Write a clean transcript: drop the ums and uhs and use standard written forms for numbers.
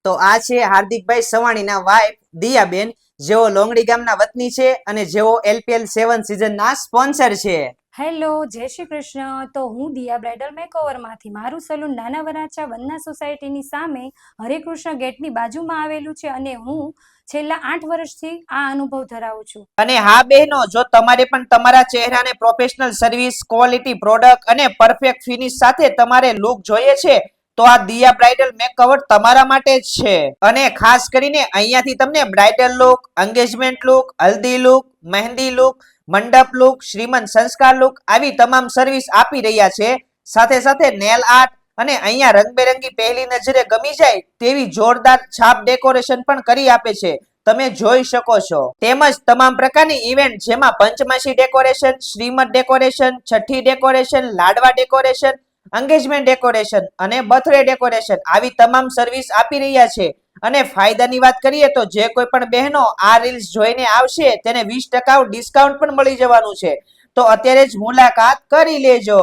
તો આ છે હાર્દિકભાઈ સવાણીના વાઇફ દિયાબેન, જેઓ લોંગડી ગામના વતની છે અને જેઓ LPL 7 સિઝનના સ્પોન્સર છે. હેલો, જય શ્રી કૃષ્ણ. તો હું દિયા બ્રાઇડલ મેકઓવરમાંથી, મારું સલૂન નાના વરાછા વંદના સોસાયટીની સામે હરેકૃષ્ણ ગેટની બાજુમાં આવેલું છે અને હું છેલ્લા 8 વર્ષથી આ અનુભવ ધરાવું છું. અને હા બહેનો, જો તમારે પણ તમારા ચહેરાને પ્રોફેશનલ સર્વિસ, ક્વોલિટી પ્રોડક્ટ અને પરફેક્ટ ફિનિશ સાથે તમારે લુક જોઈએ છે તો આ દિયા બ્રાઇડલ મેકઓવર તમારા માટે જ છે. અને ખાસ કરીને અહીંયાથી તમને બ્રાઇડલ લુક, એન્ગેજમેન્ટ લુક, હલ્દી લુક, મહેંદી લુક, મંડપ લુક, શ્રીમંત સંસ્કાર લુક આવી તમામ સર્વિસ આપી રહ્યા છે. સાથે સાથે નેલ આર્ટ અને અહીંયા રંગબેરંગી પહેલી નજરે ગમી જાય તેવી જોરદાર છાપ ડેકોરેશન પણ કરી આપે છે, તમે જોઈ શકો છો. તેમજ તમામ પ્રકારની ઇવેન્ટ જેમાં પંચમાસી ડેકોરેશન, શ્રીમદ ડેકોરેશન, છઠ્ઠી ડેકોરેશન, લાડવા ડેકોરેશન, એન્ગેજમેન્ટ ડેકોરેશન અને બર્થડે ડેકોરેશન આવી તમામ સર્વિસ આપી રહ્યા છે. અને ફાયદાની વાત કરીએ તો જે કોઈ પણ બહેનો આ રીલ્સ જોઈને આવશે તેને 20% ડિસ્કાઉન્ટ પણ મળી જવાનું છે. તો અત્યારે જ મુલાકાત કરી લેજો.